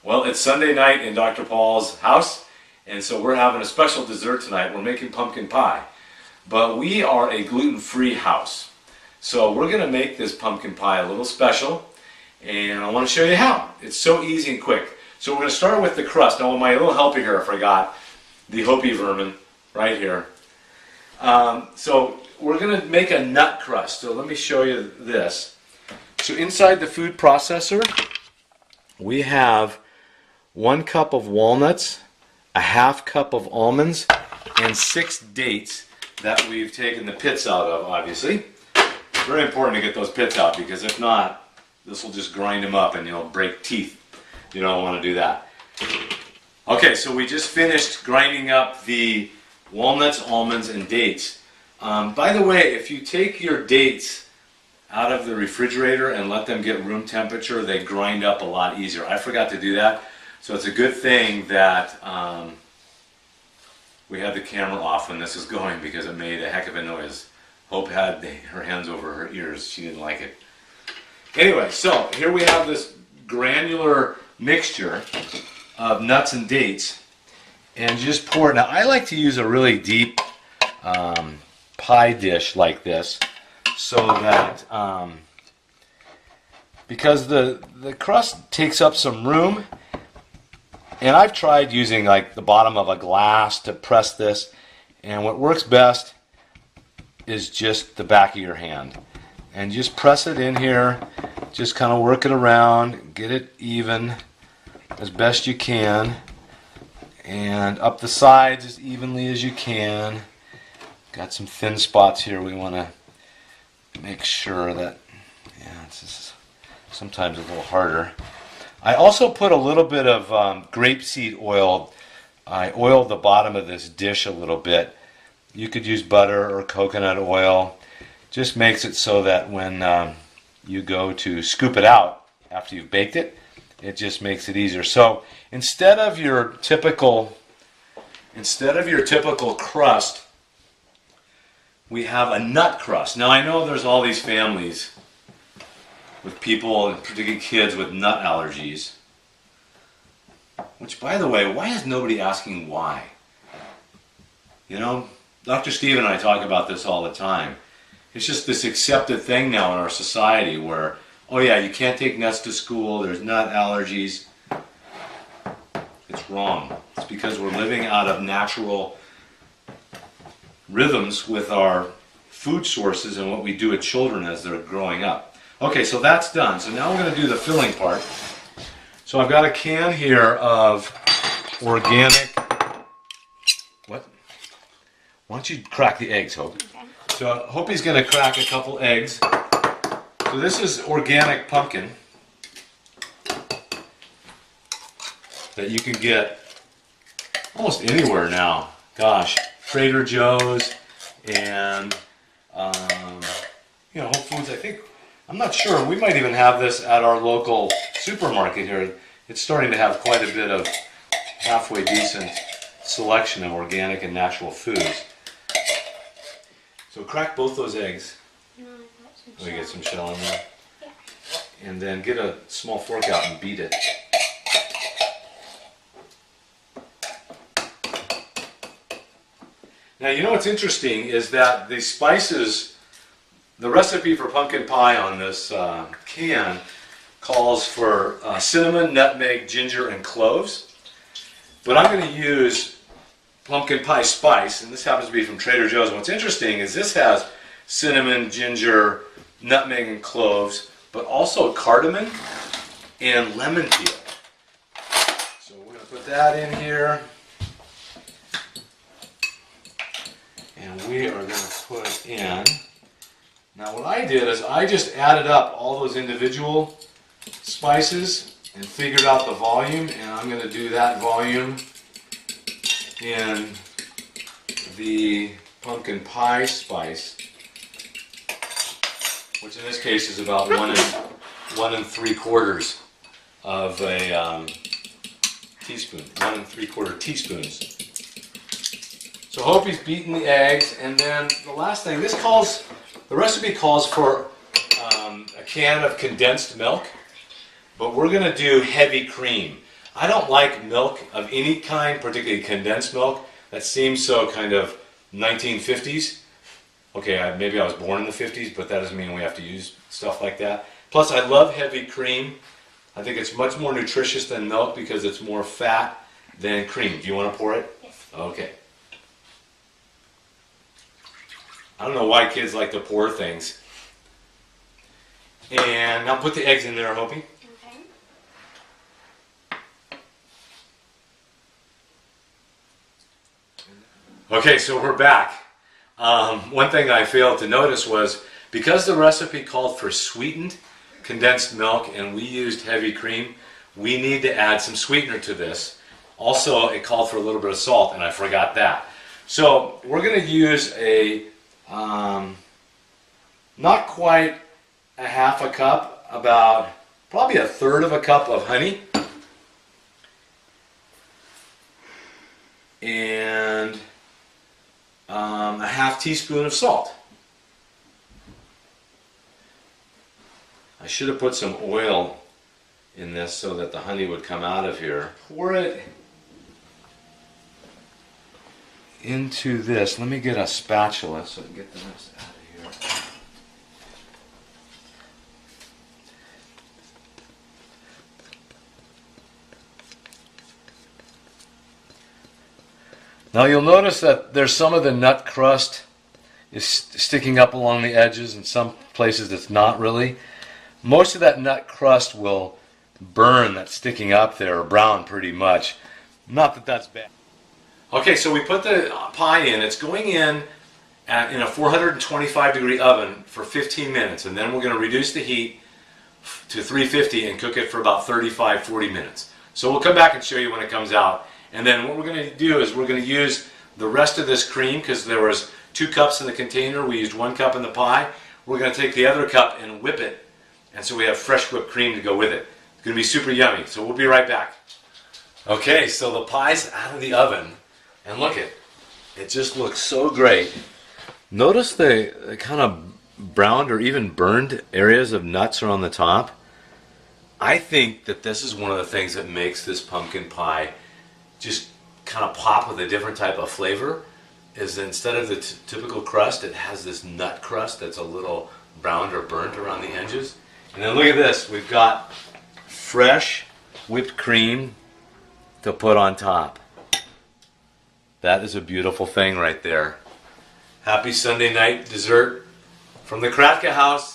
Well, it's Sunday night in Dr. Paul's house, and so we're having a special dessert tonight. We're making pumpkin pie, but we are a gluten-free house. So we're going to make this pumpkin pie a little special, and I want to show you how. It's so easy and quick. So we're going to start with the crust. Now, my little helper here, I forgot the Hopi vermin right here. So we're going to make a nut crust. So let me show you this. So inside the food processor, we have 1 cup of walnuts, a ½ cup of almonds, and 6 dates that we've taken the pits out of, obviously. Very important to get those pits out, because if not, this will just grind them up and you'll break teeth. You don't want to do that. Okay, so we just finished grinding up the walnuts, almonds, and dates. By the way, if you take your dates out of the refrigerator and let them get room temperature, they grind up a lot easier. I forgot to do that. So it's a good thing that we had the camera off when this is going, because it made a heck of a noise. Hope had her hands over her ears. She didn't like it. Anyway, so here we have this granular mixture of nuts and dates, and just pour it. Now I like to use a really deep pie dish like this, so that because the crust takes up some room. And I've tried using like the bottom of a glass to press this, and what works best is just the back of your hand. And just press it in here, just kind of work it around, get it even as best you can, and up the sides as evenly as you can. Got some thin spots here we want to make sure that, yeah, it's just sometimes a little harder. I also put a little bit of grapeseed oil. I oiled the bottom of this dish a little bit. You could use butter or coconut oil. Just makes it so that when you go to scoop it out after you've baked it, it just makes it easier. So instead of your typical crust, we have a nut crust. Now I know there's all these families with people, and particularly kids, with nut allergies. Which, by the way, why is nobody asking why? You know, Dr. Steve and I talk about this all the time. It's just this accepted thing now in our society where, oh yeah, you can't take nuts to school, there's nut allergies. It's wrong. It's because we're living out of natural rhythms with our food sources and what we do with children as they're growing up. Okay, so that's done. So now we're going to do the filling part. So I've got a can here of organic... What? Why don't you crack the eggs, Hope? Okay. So Hope's going to crack a couple eggs. So this is organic pumpkin that you can get almost anywhere now. Gosh, Trader Joe's and Whole Foods, I think. I'm not sure. We might even have this at our local supermarket here. It's starting to have quite a bit of halfway decent selection of organic and natural foods. So crack both those eggs. We get some shell in there. And then get a small fork out and beat it. Now, you know what's interesting is that the spices, the recipe for pumpkin pie on this can calls for cinnamon, nutmeg, ginger, and cloves. But I'm going to use pumpkin pie spice, and this happens to be from Trader Joe's. And what's interesting is this has cinnamon, ginger, nutmeg, and cloves, but also cardamom and lemon peel. So we're going to put that in here. And we are going to put in... Now what I did is I just added up all those individual spices and figured out the volume, and I'm going to do that volume in the pumpkin pie spice, which in this case is about 1 3/4 of a teaspoon, 1 3/4 teaspoons. So Hopi's beaten the eggs, and then the last thing, the recipe calls for a can of condensed milk, but we're going to do heavy cream. I don't like milk of any kind, particularly condensed milk. That seems so kind of 1950s. Okay, maybe I was born in the 50s, but that doesn't mean we have to use stuff like that. Plus, I love heavy cream. I think it's much more nutritious than milk because it's more fat than cream. Do you want to pour it? Yes. Okay. I don't know why kids like to pour things. And now put the eggs in there, Hopi. Okay, so we're back. One thing I failed to notice was because the recipe called for sweetened condensed milk and we used heavy cream, we need to add some sweetener to this. Also, it called for a little bit of salt, and I forgot that. So we're going to use a not quite a half a cup, about probably a third of a cup of honey, and a half teaspoon of salt. I should have put some oil in this so that the honey would come out of here. Pour it into this. Let me get a spatula so I can get the rest out of here. Now you'll notice that there's some of the nut crust is sticking up along the edges, and some places it's not really. Most of that nut crust will burn that's sticking up there, or brown pretty much. Not that that's bad. Okay, so we put the pie in. It's going in a 425 degree oven for 15 minutes, and then we're going to reduce the heat to 350 and cook it for about 35-40 minutes. So we'll come back and show you when it comes out. And then what we're going to do is we're going to use the rest of this cream, because there was 2 cups in the container. We used 1 cup in the pie. We're going to take the other cup and whip it, and so we have fresh whipped cream to go with it. It's going to be super yummy, so we'll be right back. Okay, so the pie's out of the oven, and look it just looks so great. Notice the kind of browned or even burned areas of nuts are on the top. I think that this is one of the things that makes this pumpkin pie just kind of pop with a different type of flavor, is that instead of the typical crust, it has this nut crust that's a little browned or burnt around the edges. And then look at this, we've got fresh whipped cream to put on top. That is a beautiful thing right there. Happy Sunday night dessert from the Kratka House.